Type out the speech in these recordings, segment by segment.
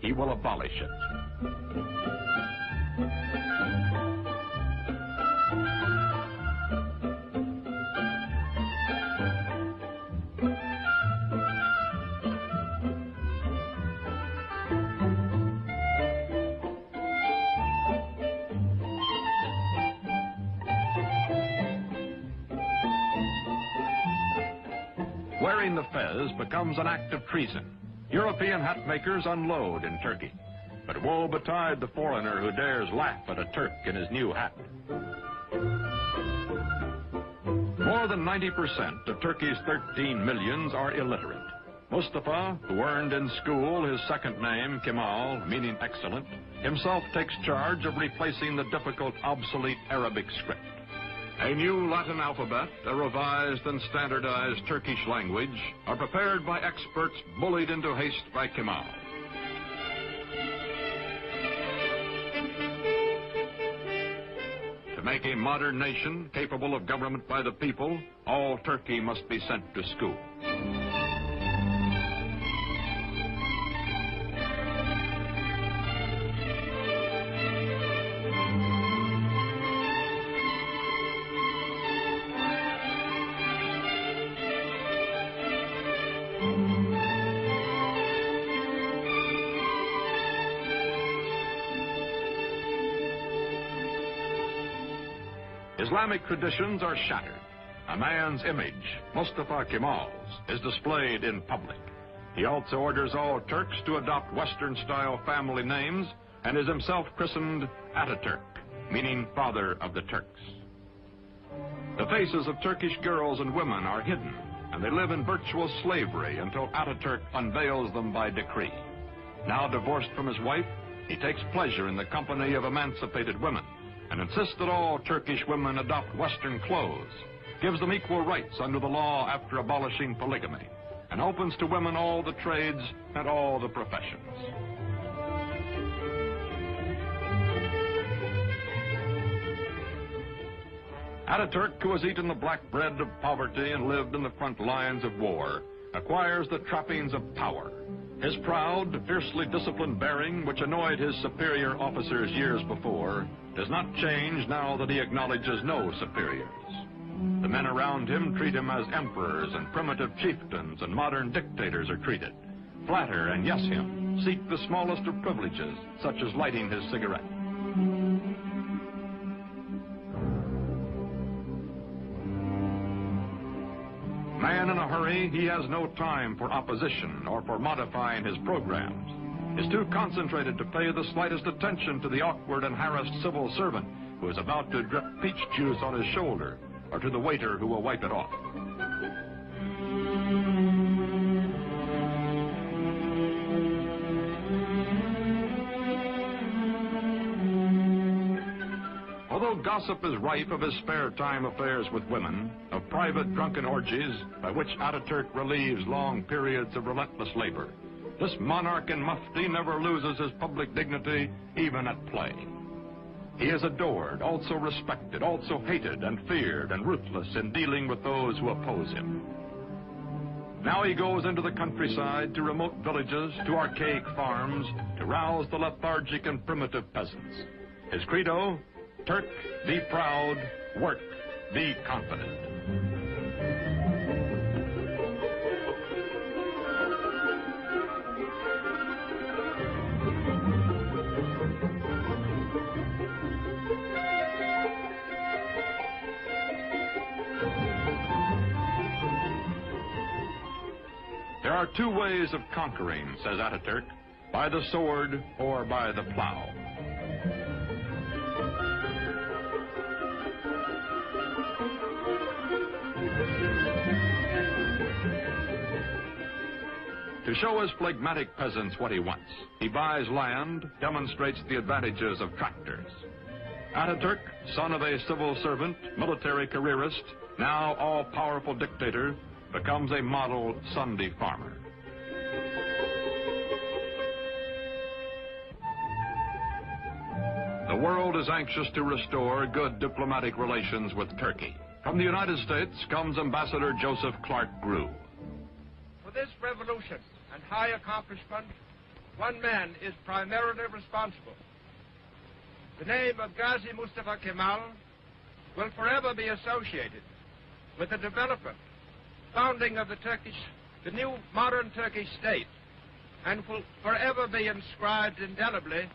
he will abolish it. Wearing the fez becomes an act of treason. European hat makers unload in Turkey. But woe betide the foreigner who dares laugh at a Turk in his new hat. More than 90% of Turkey's 13 millions are illiterate. Mustafa, who earned in school his second name, Kemal, meaning excellent, himself takes charge of replacing the difficult, obsolete Arabic script. A new Latin alphabet, a revised and standardized Turkish language are prepared by experts bullied into haste by Kemal. To make a modern nation capable of government by the people, all Turkey must be sent to school. Islamic traditions are shattered. A man's image, Mustafa Kemal's, is displayed in public. He also orders all Turks to adopt Western-style family names and is himself christened Atatürk, meaning father of the Turks. The faces of Turkish girls and women are hidden, and they live in virtual slavery until Atatürk unveils them by decree. Now divorced from his wife, he takes pleasure in the company of emancipated women, and insists that all Turkish women adopt Western clothes, gives them equal rights under the law after abolishing polygamy, and opens to women all the trades and all the professions. Atatürk, who has eaten the black bread of poverty and lived in the front lines of war, acquires the trappings of power. His proud, fiercely disciplined bearing, which annoyed his superior officers years before, does not change now that he acknowledges no superiors. The men around him treat him as emperors and primitive chieftains and modern dictators are treated. Flatter and yes him, seek the smallest of privileges, such as lighting his cigarette. Man in a hurry, he has no time for opposition or for modifying his programs. Is too concentrated to pay the slightest attention to the awkward and harassed civil servant who is about to drip peach juice on his shoulder, or to the waiter who will wipe it off. Although gossip is rife of his spare time affairs with women, of private drunken orgies by which Atatürk relieves long periods of relentless labor, this monarch in mufti never loses his public dignity, even at play. He is adored, also respected, also hated and feared and ruthless in dealing with those who oppose him. Now he goes into the countryside, to remote villages, to archaic farms, to rouse the lethargic and primitive peasants. His credo, Turk, be proud, work, be confident. There are two ways of conquering, says Atatürk, by the sword or by the plow. To show his phlegmatic peasants what he wants, he buys land, demonstrates the advantages of tractors. Atatürk, son of a civil servant, military careerist, now all-powerful dictator, becomes a model Sunday farmer. The world is anxious to restore good diplomatic relations with Turkey. From the United States comes Ambassador Joseph Clark Grew. For this revolution and high accomplishment, one man is primarily responsible. The name of Gazi Mustafa Kemal will forever be associated with the development, founding of the new modern Turkish state, and will forever be inscribed indelibly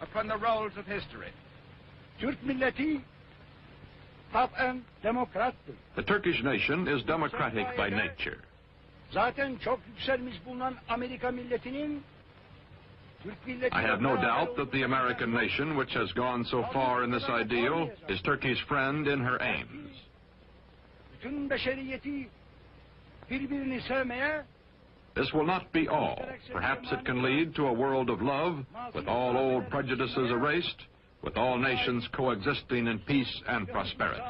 upon the rolls of history. Türk milleti taben demokrattır. The Turkish nation is democratic by nature. Zaten çok yükselmiş bulunan Amerika milletinin Türk milleti. I have no doubt that the American nation, which has gone so far in this ideal, is Turkey's friend in her aims. Bütün beşeriyeti birbirini sevmeye. This will not be all. Perhaps it can lead to a world of love, with all old prejudices erased, with all nations coexisting in peace and prosperity.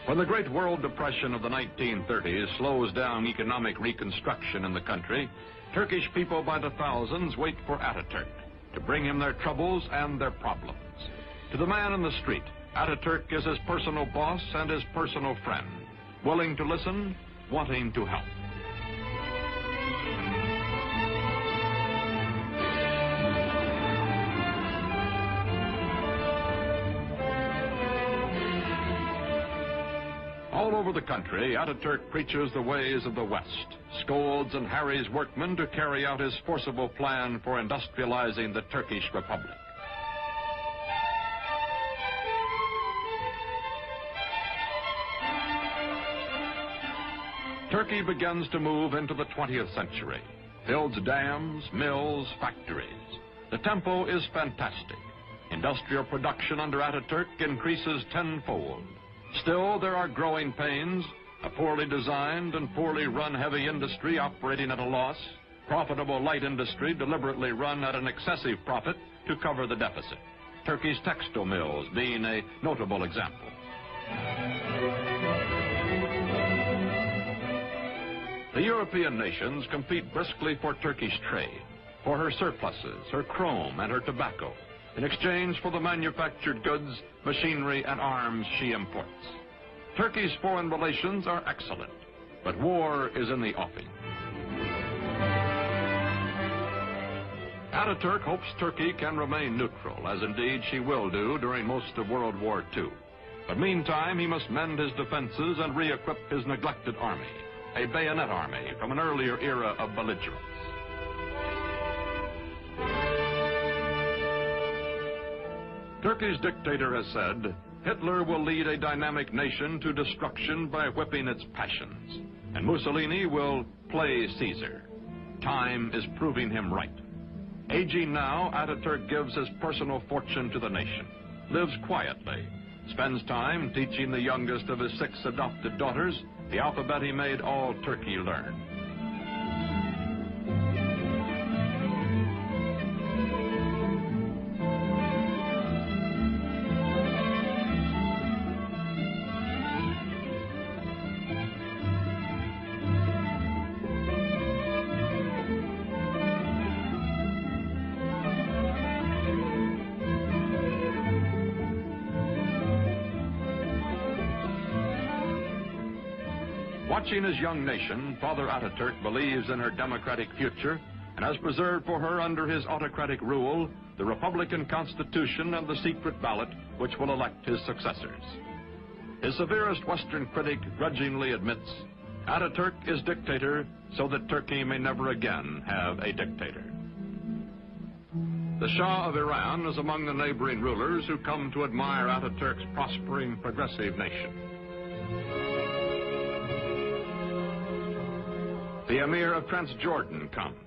When the Great World Depression of the 1930s slows down economic reconstruction in the country, Turkish people by the thousands wait for Atatürk to bring him their troubles and their problems. To the man in the street, Atatürk is his personal boss and his personal friend, willing to listen, wanting to help. All over the country, Atatürk preaches the ways of the West, scolds and harries workmen to carry out his forcible plan for industrializing the Turkish Republic. Turkey begins to move into the 20th century, builds dams, mills, factories. The tempo is fantastic. Industrial production under Atatürk increases tenfold. Still, there are growing pains, a poorly designed and poorly run heavy industry operating at a loss, profitable light industry deliberately run at an excessive profit to cover the deficit. Turkey's textile mills being a notable example. The European nations compete briskly for Turkish trade, for her surpluses, her chrome, and her tobacco, in exchange for the manufactured goods, machinery, and arms she imports. Turkey's foreign relations are excellent, but war is in the offing. Atatürk hopes Turkey can remain neutral, as indeed she will do during most of World War II. But meantime, he must mend his defenses and re-equip his neglected army, a bayonet army from an earlier era of belligerence. Turkey's dictator has said, Hitler will lead a dynamic nation to destruction by whipping its passions, and Mussolini will play Caesar. Time is proving him right. Aging now, Atatürk gives his personal fortune to the nation, lives quietly, spends time teaching the youngest of his 6 adopted daughters the alphabet he made all Turkey learn. Watching his young nation, Father Atatürk believes in her democratic future and has preserved for her under his autocratic rule the Republican Constitution and the secret ballot which will elect his successors. His severest Western critic grudgingly admits, Atatürk is dictator so that Turkey may never again have a dictator. The Shah of Iran is among the neighboring rulers who come to admire Atatürk's prospering progressive nation. The Emir of Transjordan comes.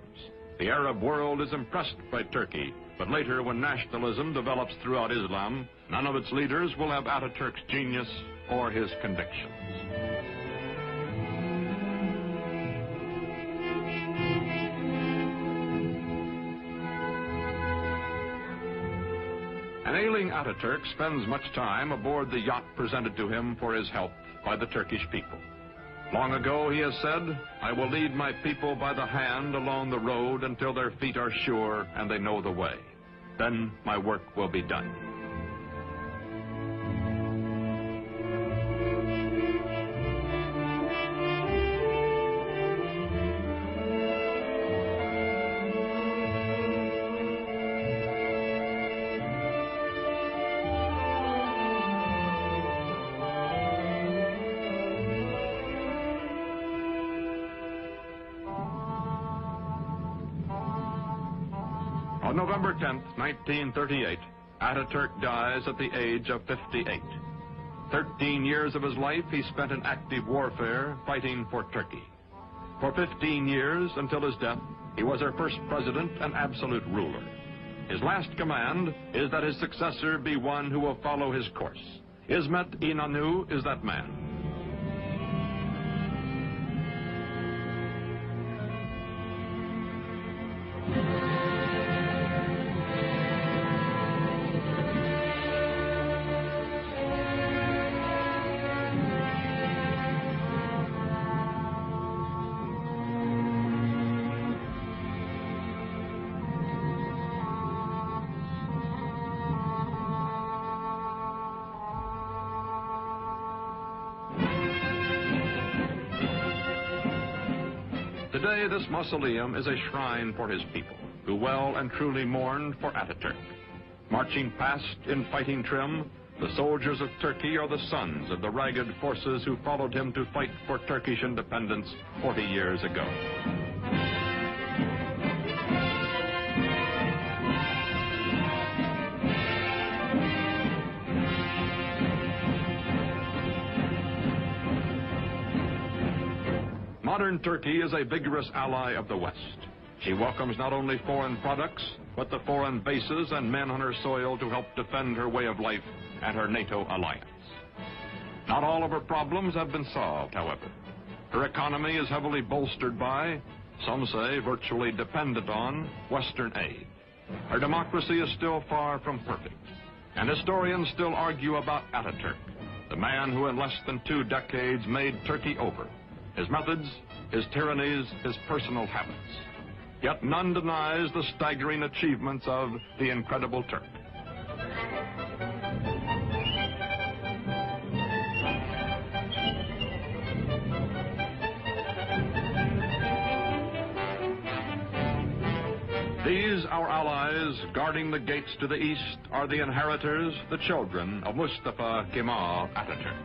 The Arab world is impressed by Turkey, but later when nationalism develops throughout Islam, none of its leaders will have Atatürk's genius or his convictions. An ailing Atatürk spends much time aboard the yacht presented to him for his help by the Turkish people. Long ago, he has said, I will lead my people by the hand along the road until their feet are sure and they know the way. Then my work will be done. On November 10th, 1938, Ataturk dies at the age of 58. 13 years of his life he spent in active warfare fighting for Turkey. For 15 years, until his death, he was our first president and absolute ruler. His last command is that his successor be one who will follow his course. İsmet İnönü is that man. Today, this mausoleum is a shrine for his people, who well and truly mourned for Atatürk. Marching past in fighting trim, the soldiers of Turkey are the sons of the ragged forces who followed him to fight for Turkish independence 40 years ago. Modern Turkey is a vigorous ally of the West. She welcomes not only foreign products, but the foreign bases and men on her soil to help defend her way of life and her NATO alliance. Not all of her problems have been solved, however. Her economy is heavily bolstered by, some say virtually dependent on, Western aid. Her democracy is still far from perfect, and historians still argue about Atatürk, the man who in less than 2 decades made Turkey over. His methods, his tyrannies, his personal habits. Yet none denies the staggering achievements of the incredible Turk. These, our allies, guarding the gates to the east, are the inheritors, the children of Mustafa Kemal Atatürk.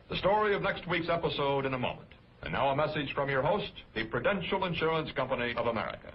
The story of next week's episode in a moment. And now a message from your host, the Prudential Insurance Company of America.